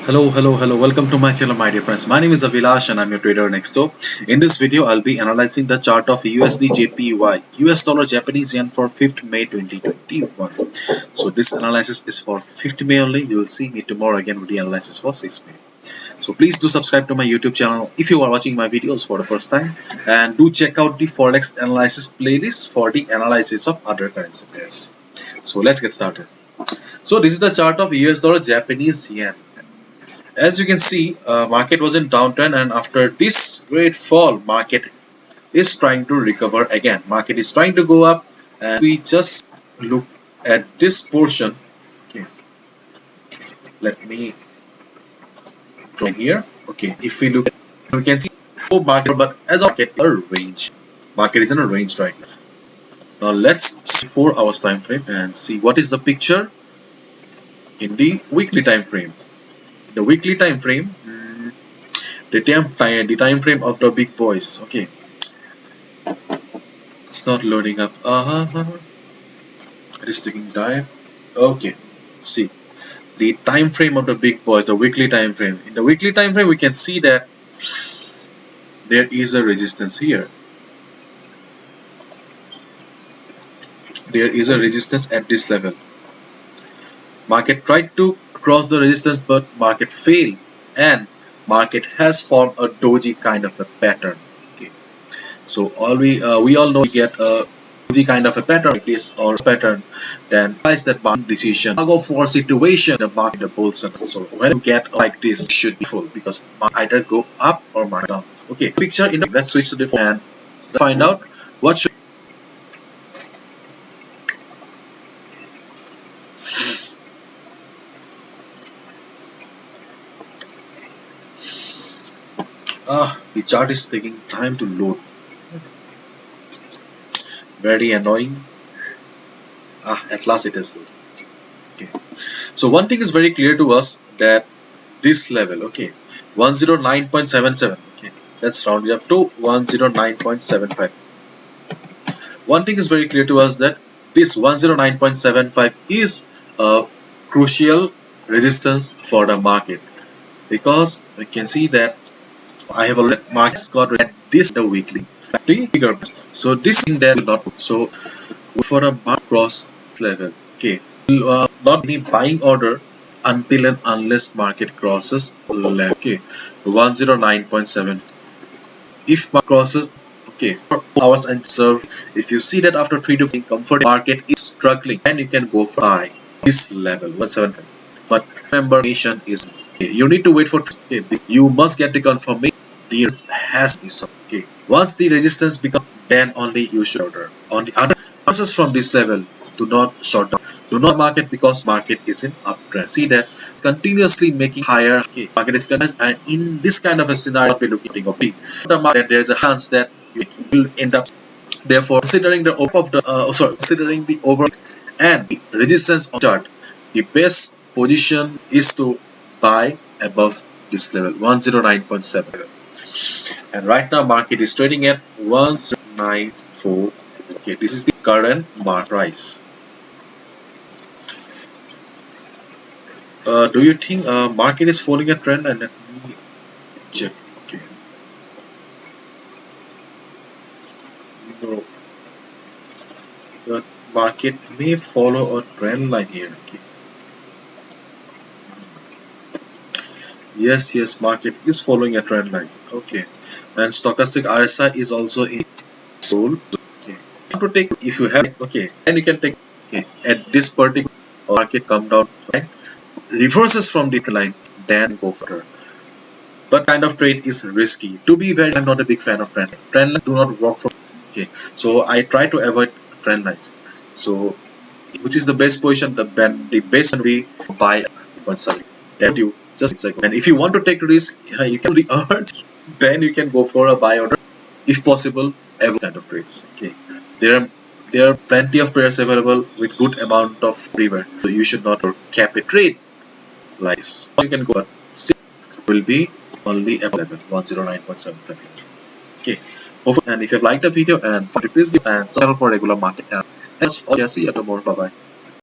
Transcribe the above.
Hello. Welcome to my channel, my dear friends. My name is Avilash and I'm your trader next door. In this video, I'll be analyzing the chart of USD JPY, US dollar Japanese yen for 5th May 2021. So this analysis is for 5th May only. You will see me tomorrow again with the analysis for 6th May. So please do subscribe to my YouTube channel if you are watching my videos for the first time, and do check out the Forex analysis playlist for the analysis of other currency pairs. So let's get started. So this is the chart of US dollar Japanese yen. As you can see, market was in downtrend, and after this great fall, market is trying to recover again. Market is trying to go up, and we just look at this portion. Okay, let me draw here. Okay, if we look, we can see market, but as a market, a range. Market is in a range right now. Now let's see 4 hours time frame and see what is the picture in the weekly time frame. The weekly time frame. The time frame of the big boys. Okay, it's not loading up. It is taking time. Okay, see the time frame of the big boys, the weekly time frame. In the weekly time frame, we can see that there is a resistance here. There is a resistance at this level. Market tried to cross the resistance, but market failed, and market has formed a doji kind of a pattern. Okay, so we all know we get a doji kind of a pattern like this or pattern, then price that market decision go for situation the market the bull center. So when you get like this, it should be full because either go up or market down. Okay, picture in the let's switch to the and find out what should. The chart is taking time to load. Very annoying. At last it is loaded. Okay. So one thing is very clear to us that this level, okay, 109.77. Okay, let's round it up to 109.75. One thing is very clear to us that this 109.75 is a crucial resistance for the market, because we can see that I have already markets got at this the weekly figure. So this thing there will not. So for a mark cross level, okay, not any buying order until and unless market crosses level. Okay, 109.7. If market crosses, okay, 4 hours and serve. If you see that after 3 to 4 comfort market is struggling, then you can go for buy this level 175. But remember, information is okay. You need to wait for. Okay, you must get the confirmation. The has to be so. Okay. Once the resistance becomes, then only you should order. On the other process from this level, do not short down. Do not market because market is in uptrend. See that continuously making higher. Okay, market is and in this kind of a scenario, we looking at the market. There is a chance that you will end up. Therefore, considering the considering the over and the resistance on chart, the best position is to buy above this level 109.7. And right now market is trading at 1094. Okay, this is the current market price. Do you think market is following a trend? And let me check. Okay, no, the market may follow a trend line here. Okay. Yes, market is following a trend line. Okay, and stochastic RSI is also in sold. Okay, to take if you have it, okay, then you can take. Okay, at this particular market come down and reverses from the line, then go for it. But kind of trade is risky. To be very, I'm not a big fan of trend. Trend lines do not work for. Okay, so I try to avoid trend lines. So, which is the best position? The best will be buy one side. That you just second. And if you want to take risk, you can do the urge. Then you can go for a buy order, if possible. Every kind of trades. Okay, there are plenty of pairs available with good amount of reward. So you should not cap a trade like this. You can go. Will be only available 109.75. Okay. And if you have liked the video and please give and subscribe for regular market and see you tomorrow. Bye bye.